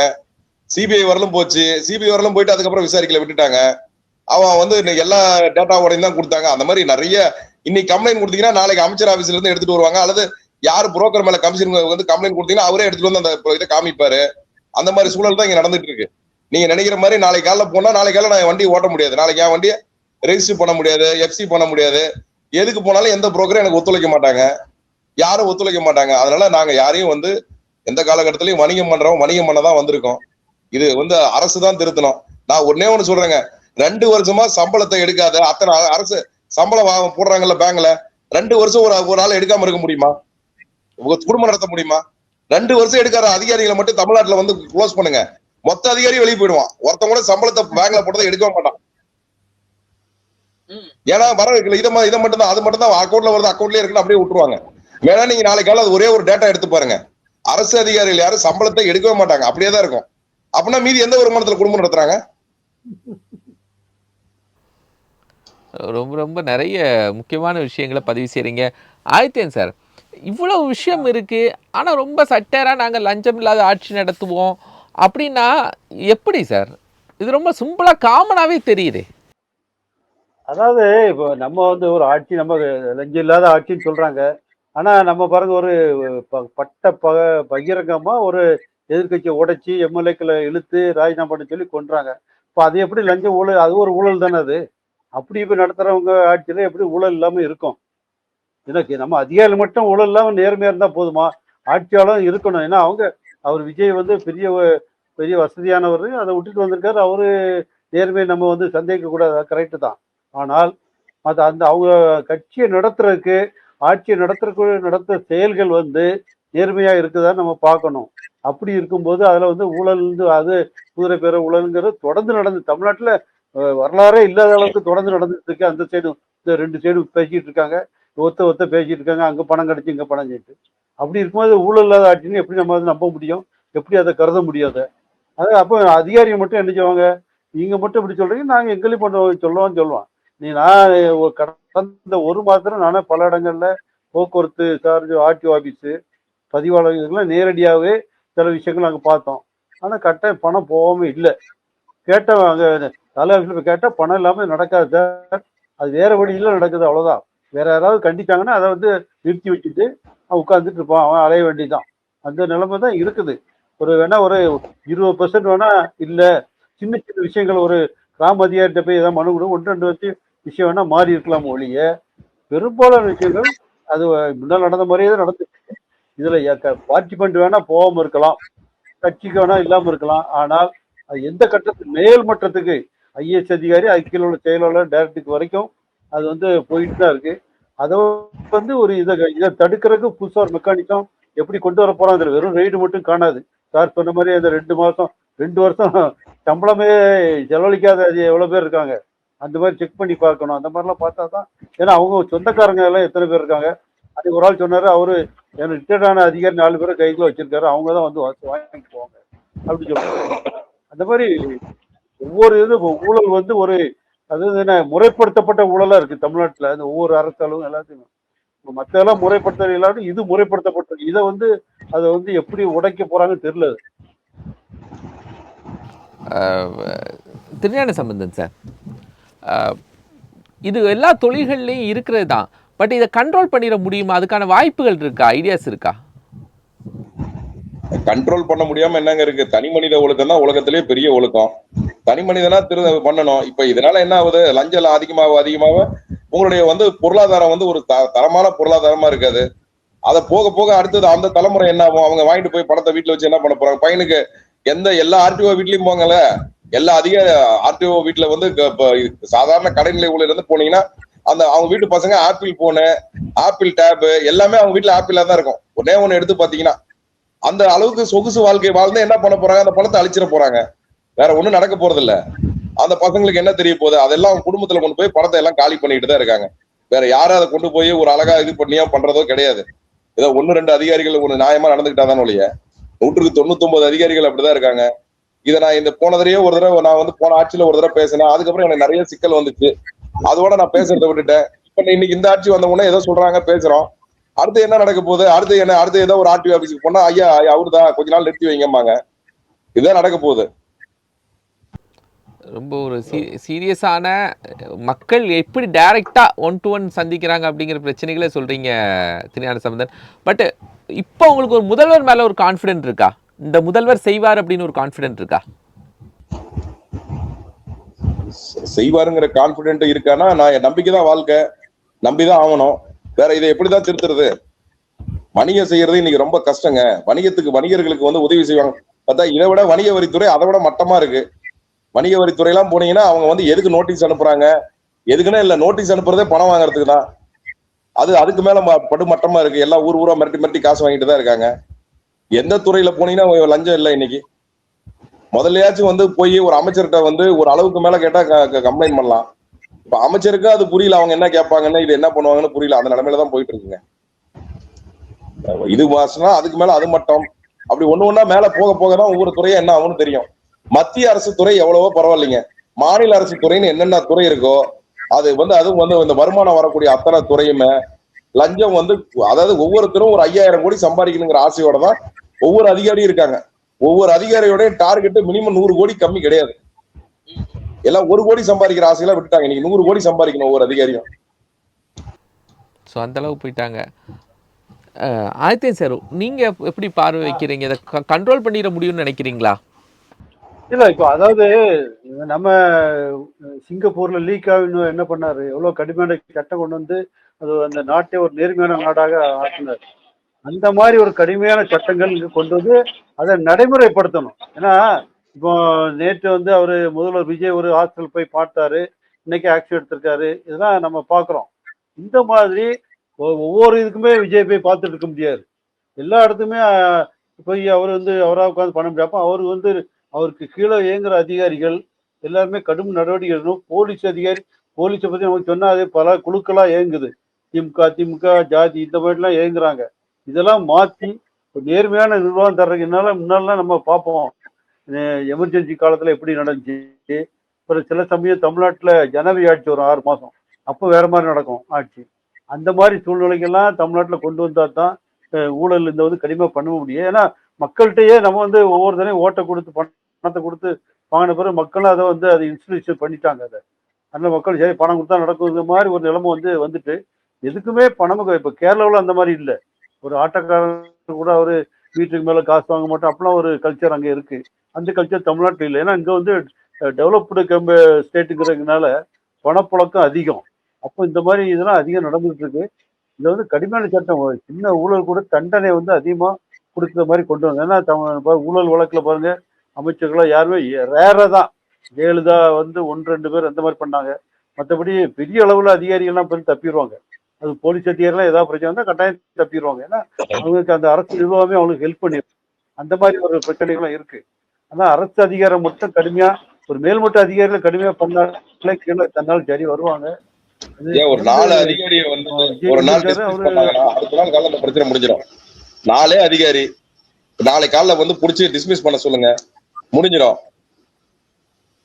CBI வரலும் போச்சு. CBI வரலும் போயிட்டு அதுக்கப்புறம் விசாரிக்கல, விட்டுட்டாங்க. அவன் வந்து எல்லா டேட்டாவோடையும் தான் கொடுத்தாங்க. அந்த மாதிரி நிறைய இன்னைக்கு கம்ப்ளைண்ட் கொடுத்தீங்கன்னா நாளைக்கு அமைச்சர் ஆபீஸ்ல இருந்து எடுத்துட்டு வருவாங்க. அல்லது யார் புரோக்கர் மேல கமிஷன் வந்து கம்ப்ளைண்ட் கொடுத்தீங்கன்னா அவரே எடுத்துட்டு வந்து அந்த இதை காமிப்பாரு. அந்த மாதிரி சூழல் தான் இங்க நடந்துட்டு இருக்கு. நீங்க நினைக்கிற மாதிரி நாளைக்கு காலைல போனா நாளைக்கு காலைல நான் வண்டி ஓட்ட முடியாது. நாளைக்கு என் வண்டியை ரெஜிஸ்டர் பண்ண முடியாது, FC பண்ண முடியாது. எதுக்கு போனாலும் எந்த புரோக்கரும் எனக்கு ஒத்துழைக்க மாட்டாங்க, யாரும் ஒத்துழைக்க மாட்டாங்க. அதனால நாங்க யாரையும் வந்து எந்த காலகட்டத்திலையும் வணிகம் பண்ணதான் வந்திருக்கோம். இது வந்து அரசு தான் திருத்தணும். நான் ஒன்னே ஒண்ணு சொல்றேங்க. 2 வருஷமா சம்பளத்தை எடுக்காத அத்தனை அரசு சம்பளம் போடுறாங்கல்ல பேங்க்ல, 2 வருஷம் ஒரு நாள் எடுக்காம இருக்க முடியுமா? குடும்பம் நடத்த முடியுமா? 2 வருஷம் எடுக்காத அதிகாரிகளை மட்டும் தமிழ்நாட்டுல வந்து க்ளோஸ் பண்ணுங்க. மொத்த அதிகாரியும் வெளியே போயிடுவான். ஒருத்தவங்க கூட சம்பளத்தை பேங்க்ல போட்டதை எடுக்க மாட்டான். ஏன்னா வர வைக்கல. இதை மட்டும் தான், அது மட்டும் தான் அக்கௌண்ட்ல வருது, அக்கௌண்ட்லயே இருக்குன்னு அப்படியே விட்டுருவாங்க. வேணா நீங்க நாளைக்கு காலம் ஒரே ஒரு டேட்டா எடுத்து பாருங்க. அரசு அதிகாரிகள் யாரும் சம்பளத்தை எடுக்கவே மாட்டாங்க, அப்படியே தான் இருக்கும். அப்படின்னா மீதி எந்த வருமானத்துல குடும்பம் நடத்துறாங்க? ரொம்ப ரொம்ப நிறைய முக்கியமான விஷயங்களை பதிவு செய்றீங்க ஆதித்யன் சார். இவ்வளவு விஷயம் இருக்கு, ஆனா ரொம்ப சட்டேரா நாங்க லஞ்சம் இல்லாத ஆட்சி நடத்துவோம் அப்படின்னா எப்படி சார்? இது ரொம்ப சிம்பிளா காமனாவே தெரியுது. அதாவது இப்போ நம்ம வந்து ஒரு ஆட்சி, நம்ம லஞ்சம் இல்லாத ஆட்சின்னு சொல்றாங்க. ஆனா நம்ம பாருங்க ஒரு பகிரங்கமா ஒரு எதிர்க்கட்சியை உடைச்சி எம்எல்ஏக்களை இழுத்து ராஜினாமா பண்ண சொல்லி கொன்றாங்க. இப்போ அது எப்படி லஞ்ச ஊழல்? அது ஒரு ஊழல் தானே அது. அப்படி இப்ப நடத்துறவங்க ஆட்சியில எப்படி ஊழல் இல்லாம இருக்கும்? எனக்கு நம்ம அதிகாரிகள் மட்டும் ஊழல் இல்லாம நேர்மையா இருந்தா போதுமா? ஆட்சியாளரும் இருக்கணும். ஏன்னா அவர் விஜய் வந்து பெரிய வசதியானவர். அதை விட்டுட்டு வந்திருக்காரு. அவரு நேர்மையை நம்ம வந்து சந்தேகிக்க கூடாது. கரெக்ட் தான். ஆனால் அவங்க கட்சியை நடத்துறதுக்கு, ஆட்சியை நடத்துற செயல்கள் வந்து நேர்மையா இருக்குதான்னு நம்ம பார்க்கணும். அப்படி இருக்கும்போது அதுல வந்து ஊழல் அது குதிரை பேர ஊழல்ங்கிறது தொடர்ந்து நடந்து தமிழ்நாட்டுல வரலாறே இல்லாத அளவுக்கு தொடர்ந்து நடந்துட்டு இருக்கு. அந்த சைடு இந்த 2 சைடு பேசிட்டு இருக்காங்க. ஒத்த பேசிட்டு இருக்காங்க. அங்க பணம் கிடைச்சு இங்க பணம் சேர்த்து. அப்படி இருக்கும்போது ஊழல் இல்லாத ஆட்சின்னு எப்படி நம்ம வந்து நம்ப முடியும்? எப்படி அதை கருத முடியாது? அது அப்போ அதிகாரிகள் மட்டும் என்ன செய்வாங்க? நீங்க மட்டும் இப்படி சொல்றீங்க, நாங்க எங்களையும் சொல்லுவான். நான் கடந்த 1 மாதத்துல நானே பல இடங்கள்ல போக்குவரத்து சார்ஜ் ஆர்டிஓ ஆபீஸ் பதிவாளர்கள்லாம் நேரடியாகவே சில விஷயங்கள் அங்க பார்த்தோம். ஆனா கட்டாயம் பணம் போகாம இல்லை. கேட்டேன் அங்க தலைவர்கள் போய் கேட்டா பணம் இல்லாம நடக்காது சார். அது வேற வழியில நடக்குது, அவ்வளவுதான். வேற யாராவது கண்டிச்சாங்கன்னா அதை வந்து நிறுத்தி வச்சுட்டு அவன் உட்கார்ந்துட்டு இருப்பான். அவன் அலைய வேண்டியதான். அந்த நிலைமை தான் இருக்குது. வேணா ஒரு 20% வேணா இல்ல, சின்ன சின்ன விஷயங்கள் ஒரு கிராம அதிகாரிட்ட போய் ஏதாவது மனு கூட 1-2 விஷயம் வேணா மாறி இருக்கலாம் ஒழிய, பெரும்பாலான விஷயங்கள் அது முன்னால் நடந்த மாதிரியே தான் நடந்துச்சு. இதுல பார்ட்டிமெண்ட் வேணா போகாம இருக்கலாம், கட்சிக்கு வேணா இல்லாம இருக்கலாம். ஆனால் அது எந்த கட்டத்துக்கு மேல் மட்டத்துக்கு ஐஏஎஸ் அதிகாரி கீழே உள்ள செயலாளர் டைரக்டருக்கு வரைக்கும் அது வந்து போயிட்டு தான் இருக்கு. அதை வந்து இதை தடுக்கிறதுக்கு புதுசா ஒரு மெக்கானிசம் எப்படி கொண்டு வர போறோம்? அதுல வெறும் ரெய்டு மட்டும் காணாது. சார் சொன்ன மாதிரி அந்த 2 வருஷம் சம்பளமே செலவழிக்காத எவ்வளவு பேர் இருக்காங்க. அந்த மாதிரி செக் பண்ணி பார்க்கணும். அந்த மாதிரிலாம் பார்த்தா தான். ஏன்னா அவங்க சொந்தக்காரங்க எல்லாம் எத்தனை பேர் இருக்காங்க. அது ஒரு ஆள் சொன்னாரு, அவரு ரிட்டையர்ட் ஆன அதிகாரி 4 பேரை கைக்குள்ள வச்சிருக்காரு. அவங்க தான் வந்து வாங்கிட்டு போவாங்க அப்படின்னு சொல்றாங்க. அந்த மாதிரி ஒவ்வொரு ஊழல் வந்து அதாவது என்ன முறைப்படுத்தப்பட்ட ஊழலா இருக்கு தமிழ்நாட்டுல. அந்த ஒவ்வொரு அரசாலும் எல்லாத்தையும் மத்த எல்லாம் முறைப்படுத்த இல்லாமல் இது முறைப்படுத்தப்பட்டிருக்கு. இதை வந்து அதை வந்து எப்படி உடைக்க போறாங்கன்னு தெரியல. திருஞான சம்பந்தன் சார், இது எல்லா தொழில்கள்லையும் இருக்கிறது தான். பட் இதை கண்ட்ரோல் பண்ணிட முடியுமா? அதுக்கான வாய்ப்புகள் இருக்கா? ஐடியாஸ் இருக்கா? கண்ட்ரோல் பண்ண முடியாம என்னங்க இருக்கு? தனி மனித ஒழுக்கம் தான் உலகத்திலேயே பெரிய ஒழுக்கம். தனி மனிதனா பண்ணணும். இப்ப இதனால என்ன ஆகுது? லஞ்சம் அதிகமாக உங்களுடைய வந்து பொருளாதாரம் வந்து ஒரு தரமான பொருளாதாரமா இருக்காது. அதை போக போக அடுத்தது அந்த தலைமுறை என்ன ஆகும்? அவங்க வாங்கிட்டு போய் பணத்தை வீட்டுல வச்சு என்ன பண்ண போறாங்க? பையனுக்கு எல்லா ஆர்டிஓ வீட்லயும் போங்கல, எல்லா அதிக ஆர்டிஓ வீட்டுல வந்து சாதாரண கடைநிலை ஊழியர் இருந்து போனீங்கன்னா அவங்க வீட்டு பசங்க ஆப்பிள் போனு, ஆப்பிள் டேப் எல்லாமே அவங்க வீட்டுல ஆப்பிளா தான் இருக்கும். ஒண்ணு எடுத்து பாத்தீங்கன்னா அந்த அளவுக்கு சொகுசு வாழ்க்கை வாழ்ந்து என்ன பண்ண போறாங்க? அந்த பணத்தை அழிச்சிட போறாங்க. வேற ஒண்ணும் நடக்க போறது இல்ல. அந்த பசங்களுக்கு என்ன தெரிய போகுது? அதெல்லாம் அவங்க குடும்பத்துல கொண்டு போய் பணத்தை எல்லாம் காலி பண்ணிட்டு தான் இருக்காங்க. வேற யாரும் அதை கொண்டு போய் ஒரு அழகா இது பண்ணியா பண்றதோ கிடையாது. ஏதோ 1-2 அதிகாரிகள் ஒரு நியாயமா நடந்துக்கிட்டாதான் ஒழிய 199 அதிகாரிகள் அப்படிதான் இருக்காங்க. இதை நான் இந்த போன தடவை நான் வந்து போன ஆட்சியில ஒரு தடவை பேசினேன். அதுக்கப்புறம் எனக்கு நிறைய சிக்கல் வந்துச்சு. அதோட நான் பேசுறதை விட்டுட்டேன். இப்ப இன்னைக்கு இந்த ஆட்சி வந்த உடனே ஏதோ சொல்றாங்க, பேசுறோம். அடுத்து என்ன நடக்க போகுது? அடுத்து ஏதோ ஒரு ஆர்டிஓ ஆபீஸ்க்கு போனா ஐயா அவருதான் கொஞ்ச நாள் நிறுத்தி வைங்கம்பாங்க. இதுதான் நடக்க போகுது. ரொம்ப ஒரு சீரியஸான மக்கள் எப்படி டைரக்டா 1-to-1 சந்திக்கிறாங்க அப்படிங்கிற பிரச்சனைகளை சொல்றீங்க திருஞான சம்பந்தன். பட் இப்போ உங்களுக்கு ஒரு முதல்வர் மேல ஒரு கான்ஃபிடென்ட் இருக்கா? இந்த முதல்வர் செய்வார் அப்படின்னு ஒரு கான்ஃபிடென்ட் இருக்கா? செய்வாருங்கிற கான்பிடென்ட் இருக்கானா? நான் நம்பிக்கைதான் வாழ்க்கை, நம்பிதான் ஆகணும். வேற இதை எப்படிதான் திருத்துறது? வணிகம் செய்யறது இன்னைக்கு ரொம்ப கஷ்டங்க. வணிகர்களுக்கு வந்து உதவி செய்வாங்க பார்த்தா இதை விட வணிக வரித்துறை அதை விட மட்டமா இருக்கு. வணிக வரித்துறை எல்லாம் போனீங்கன்னா அவங்க வந்து எதுக்கு நோட்டீஸ் அனுப்புறாங்க? எதுக்குன்னா இல்ல, நோட்டீஸ் அனுப்புறதே பணம் வாங்குறதுக்கு தான். அதுக்கு மேல படுமட்டமா இருக்கு. எல்லாம் ஊரா மிரட்டி காசு வாங்கிட்டு தான் இருக்காங்க. எந்த துறையில போனீங்கன்னா லஞ்சம் இல்லை இன்னைக்கு. முதல்லையாச்சும் வந்து போய் ஒரு அமைச்சர்கிட்ட வந்து ஒரு அளவுக்கு மேல கேட்டா கம்ப்ளைண்ட் பண்ணலாம். இப்ப அமைச்சருக்கு அது புரியல, அவங்க என்ன கேட்பாங்கன்னு, இது என்ன பண்ணுவாங்கன்னு புரியல. அந்த நிலைமையில தான் போயிட்டு இருக்குங்க. இது வாசனா அதுக்கு மேல அது மட்டும் அப்படி ஒண்ணு மேல போக போகதான் ஒவ்வொரு துறையும் என்ன ஆகும்னு தெரியும். மத்திய அரசு துறை எவ்வளவோ பரவாயில்லைங்க. மாநில அரசு துறைன்னு என்னென்ன துறை இருக்கோ அதுவும் வந்து இந்த வருமானம் வரக்கூடிய அத்தனை துறையுமே லஞ்சம் வந்து, அதாவது ஒவ்வொருத்தரும் ஒரு 5000 கோடி சம்பாதிக்கணுங்கிற ஆசையோட தான் ஒவ்வொரு அதிகாரியும் இருக்காங்க. ஒவ்வொரு அதிகாரியோட டார்கெட் மினிமம் 100 கோடி கம்மி கிடையாது. எல்லாம் 1 கோடி சம்பாதிக்கிற ஆசையெல்லாம் விட்டுட்டாங்க. இன்னைக்கு 100 கோடி சம்பாதிக்கணும் ஒவ்வொரு அதிகாரியும். ஸோ அந்த அளவு போயிட்டாங்க. ஆதித்யன் சார், நீங்க எப்படி பார்வை வைக்கிறீங்க? இதை கண்ட்ரோல் பண்ணிட முடியும்னு நினைக்கிறீங்களா? இல்ல இப்போ அதாவது நம்ம சிங்கப்பூர்ல லீக் ஆகணும் என்ன பண்ணாரு, எவ்வளவு கடுமையான சட்டம் கொண்டு வந்து அது அந்த நாட்டை ஒரு நேர்மையான நாடாக ஆக்கினார். அந்த மாதிரி ஒரு கடுமையான சட்டங்கள் இங்க கொண்டு வந்து அதை நடைமுறைப்படுத்தணும். ஏன்னா இப்போ நேற்று வந்து அவரு முதல்வர் விஜய் ஒரு ஹாஸ்டல் போய் பார்த்தாரு, இன்னைக்கு ஆக்ஷன் எடுத்திருக்காரு, இதெல்லாம் நம்ம பார்க்குறோம். இந்த மாதிரி ஒவ்வொரு இதுக்குமே விஜய் போய் பார்த்துட்டு இருக்க முடியாது. எல்லா இடத்துக்குமே போய் அவர் வந்து அவராக உட்காந்து பண்ண முடியாது. அப்ப அவரு வந்து அவருக்கு கீழே இயங்குற அதிகாரிகள் எல்லாருமே கடும் நடவடிக்கை எடுக்கணும். போலீஸ் அதிகாரி போலீஸை பத்தி நமக்கு சொன்னா அது பல குழுக்களா இயங்குது. திமுக, ஜாதி இந்த மாதிரிலாம் இயங்குறாங்க. இதெல்லாம் மாத்தி ஒரு நேர்மையான நிர்வாகம் தர்றதுக்கு முன்னாலாம் நம்ம பார்ப்போம். எமர்ஜென்சி காலத்துல எப்படி நடந்துச்சு. அப்புறம் சில சமயம் தமிழ்நாட்டுல ஜனவரி ஆட்சி வரும் 6 மாசம். அப்போ வேற மாதிரி நடக்கும் ஆட்சி. அந்த மாதிரி சூழ்நிலைகள்லாம் தமிழ்நாட்டுல கொண்டு வந்தா தான் ஊழல் இந்த வந்து கடினமா பண்ண முடியும். ஏன்னா மக்கள்கிட்டயே நம்ம வந்து ஒவ்வொரு தடவையும் ஓட்டை கொடுத்து பணத்தை கொடுத்து வாங்கின பிறகு மக்களும் அதை வந்து அதை இன்ஸ்டிடியூஷன் பண்ணிட்டாங்க. அதை அதனால மக்கள் சரி பணம் கொடுத்தா நடக்குங்கிற மாதிரி ஒரு நிலைமை வந்துட்டு எதுக்குமே பணம் இப்போ கேரளாவில் அந்த மாதிரி இல்லை. ஒரு ஆட்டோக்காரர் கூட அவரு வீட்டுக்கு மேல காசு வாங்க மாட்டோம். அப்பெல்லாம் ஒரு கல்ச்சர் அங்கே இருக்கு. அந்த கல்ச்சர் தமிழ்நாட்டில் இல்லை. ஏன்னா இங்க வந்து டெவலப்டு ஸ்டேட்டுங்கிறதுனால பணப்புழக்கம் அதிகம். அப்போ இந்த மாதிரி இதெல்லாம் அதிகம் நடந்துட்டு இருக்கு. இதை வந்து கடுமையான சட்டம் சின்ன ஊழல் கூட தண்டனை வந்து அதிகமா கொடுக்குற மாதிரி கொண்டு வாங்க. ஏன்னா ஊழல் வழக்குல பாருங்க அமைச்சர்களாக யாருமே ரேரா தான். ஜெயலலிதா வந்து 1-2 பேர் அந்த மாதிரி பண்ணாங்க. மற்றபடி பெரிய அளவுல அதிகாரிகள்லாம் போய் தப்பிடுவாங்க. அது போலீஸ் அதிகாரிலாம் ஏதாவது பிரச்சனை வந்தால் கட்டாயம் தப்பிடுவாங்க. ஏன்னா அவங்களுக்கு அந்த அரசு நிர்வாகமே அவங்களுக்கு ஹெல்ப் பண்ணிடும். அந்த மாதிரி ஒரு பிரச்சனைகள்லாம் இருக்கு. ஆனா அரசு அதிகாரம் மட்டும் கடுமையா ஒரு மேல்மட்ட அதிகாரிகள் கடுமையா பண்ணாலே கீழே தன்னால் சரி வருவாங்க. ஒரு 4 அதிகாரியை வந்து ஒரு நாள் அடுத்த நாள் காலைல அந்த பிரச்சனை முடிஞ்சிடும். 4 அதிகாரி நாளை காலைல வந்து புடிச்சு டிஸ்மிஸ் பண்ண சொல்லுங்க, முடிஞ்சிடும்.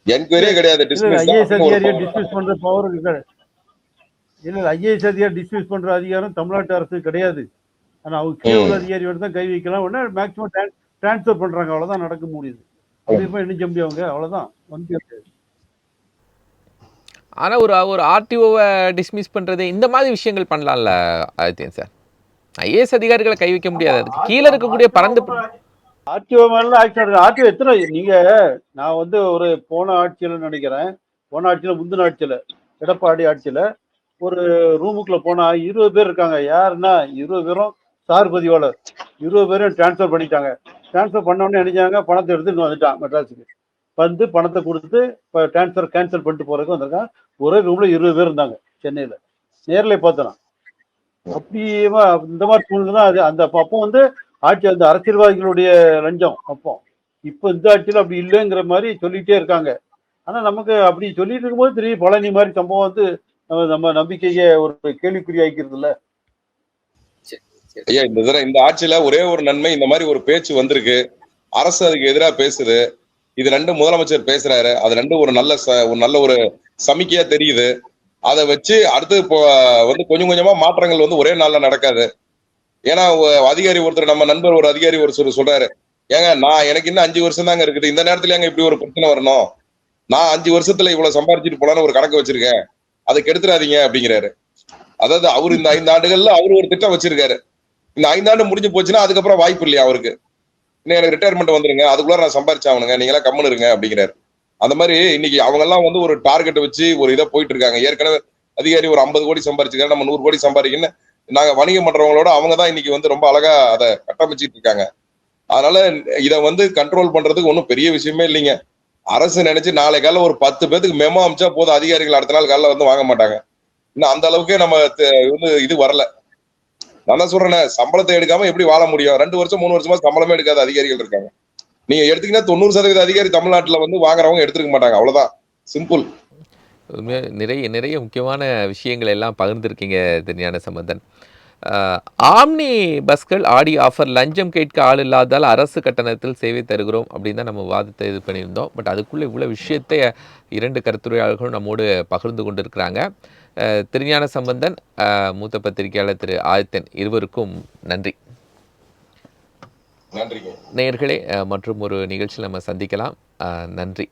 என்கொயரியே கிடையாது. ஐஏஎஸ் அதிகாரியை டிஸ்மிஸ் பண்ற பவர் இல்ல. ஐஏஎஸ் அதிகாரி டிஸ்மிஸ் பண்ற அதிகாரம் தமிழ்நாட்டு அரசு கிடையாது. ஆனா அவங்க கீழே உள்ள அதிகாரியோட தான் கை வைக்கலாம். உடனே மேக்சிமம் டிரான்ஸ்பர் பண்றாங்க. அவ்வளவுதான் நடக்க முடியுது. அப்படி போய் என்ன செஞ்சு அவங்க அவ்வளவுதான் வந்து. ஆனா ஒரு ஆர்டிஓவை டிஸ்மிஸ் பண்றது இந்த மாதிரி விஷயங்கள் பண்ணலாம்ல ஆதித்யன் சார்? ஐஏஎஸ் அதிகாரிகளை கை வைக்க முடியாது. அதுக்கு கீழே இருக்கக்கூடிய பறந்து ஆர்டிஓ மேல ஆக்ஷன் ஆர்டிஓ எத்தனை நீங்க நான் வந்து ஒரு போன ஆட்சியில நினைக்கிறேன். போன ஆட்சியில முந்தின ஆட்சியில எடப்பாடி ஆட்சியில ஒரு ரூமுக்குள்ள போனா 20 பேர் இருக்காங்க. யாருன்னா 20 பேரும் சார் பதிவாளர் 20 பேரும் டிரான்ஸ்பர் பண்ணிட்டாங்க. டிரான்ஸ்பர் பண்ண உடனே நினைச்சாங்க பணத்தை எடுத்து வந்துட்டான் மெட்ராஸுக்கு. வந்து பணத்தை கொடுத்து இப்போ டிரான்ஸ்பர் கேன்சல் பண்ணிட்டு போறதுக்கு வந்திருக்காங்க. ஒரே ரூம்ல 20 பேர் இருந்தாங்க சென்னையில. நேர்ல பார்த்தலாம். அப்படியேமா இந்த மாதிரி சூழ்நிலை தான் அது. அந்த அப்போ வந்து ஆட்சி அந்த அரசியல்வாதிகளுடைய லஞ்சம் அப்போ. இப்போ இந்த ஆட்சியில் அப்படி இல்லைங்கிற மாதிரி சொல்லிட்டே இருக்காங்க. ஆனா நமக்கு அப்படி சொல்லிட்டு இருக்கும்போது திடீர்னு பழனி மாதிரி சம்பவம் வந்து நம்ம நம்பிக்கையை ஒரு கேள்விக்குறி ஆகிக்கிறது இல்ல. ஐயா இந்த ஆட்சியில ஒரே ஒரு நன்மை, இந்த மாதிரி ஒரு பேச்சு வந்திருக்கு. அரசு அதுக்கு எதிராக பேசுது. இது 2 முதலமைச்சர் பேசுறாரு. அது 2 ஒரு நல்ல ஒரு சமிக்கையா தெரியுது. அதை வச்சு அடுத்து இப்போ வந்து கொஞ்சம் கொஞ்சமா மாற்றங்கள் வந்து ஒரே நாள்ல நடக்காது. ஏன்னா அதிகாரி ஒருத்தர் நம்ம நண்பர் ஒரு அதிகாரி ஒரு சொல்றாரு, ஏங்க எனக்கு இன்னும் 5 வருஷம் தாங்க இருக்குது, இந்த நேரத்துல ஏங்க இப்படி ஒரு பிரச்சனை வரணும், நான் 5 வருஷத்துல இவ்வளவு சம்பாரிச்சிட்டு போலான்னு ஒரு கணக்கு வச்சிருக்கேன், அதுக்கு எடுத்துடாதீங்க அப்படிங்கிறாரு. அதாவது அவரு இந்த 5 ஆண்டுகள்ல அவரு ஒரு திட்டம் வச்சிருக்காரு. இந்த 5 ஆண்டு முடிஞ்சு போச்சுன்னா அதுக்கப்புறம் வாய்ப்பு இல்லையா அவருக்கு, இன்னும் எனக்கு ரிட்டையர்மெண்ட் வந்துருங்க, அதுக்குள்ள நான் சம்பாரிச்சாவனுங்க, நீங்க எல்லாம் கம்முன்னு இருங்க அப்படிங்கிறாரு. அந்த மாதிரி இன்னைக்கு அவங்க எல்லாம் வந்து ஒரு டார்கெட் வச்சு ஒரு இதை போயிட்டு இருக்காங்க. ஏற்கனவே அதிகாரி ஒரு 50 கோடி சம்பாரிச்சிருக்காரு, நம்ம 100 கோடி சம்பாதிக்கணும். நாங்க வணிகம் பண்றவங்களோட அவங்க தான் இன்னைக்கு வந்து ரொம்ப அழகா அதை கட்டமைச்சிட்டு இருக்காங்க. அதனால இதை வந்து கண்ட்ரோல் பண்றதுக்கு ஒன்றும் பெரிய விஷயமே இல்லைங்க. அரசு நினைச்சு நாளை காலைல ஒரு 10 பேருக்கு மெமோ அமிச்சா போதும், அதிகாரிகள் அடுத்த நாள் காலைல வந்து வாங்க மாட்டாங்க. இன்னும் அந்த அளவுக்கே நம்ம வந்து இது வரல. நான் தான் சொல்றேன், சம்பளத்தை எடுக்காம எப்படி வாழ முடியும்? 2 வருஷம் 3 வருஷமா சம்பளமே எடுக்காத அதிகாரிகள் இருக்காங்க. நீங்க எடுத்தீங்கன்னா 90% அதிகாரி தமிழ்நாட்டுல வந்து வாங்குறவங்க எடுத்துக்க மாட்டாங்க. அவ்வளவுதான், சிம்பிள். நிறைய முக்கியமான விஷயங்கள் எல்லாம் பகிர்ந்துருக்கீங்க திருஞான சம்பந்தன். ஆம்னி பஸ்கள் ஆடி ஆஃபர், லஞ்சம் கேட்க ஆள் இல்லாதால் அரசு கட்டணத்தில் சேவை தருகிறோம் அப்படின்னு தான் நம்ம வாதத்தை இது பண்ணியிருந்தோம். பட் அதுக்குள்ளே இவ்வளோ விஷயத்தை 2 கருத்துரையாளர்களும் நம்மோடு பகிர்ந்து கொண்டு இருக்கிறாங்க. திருஞான சம்பந்தன், மூத்த பத்திரிகையாளர் திரு ஆதித்தன், இருவருக்கும் நன்றி. நேயர்களே, மற்றும் ஒரு நிகழ்ச்சியில் நம்ம சந்திக்கலாம். நன்றி.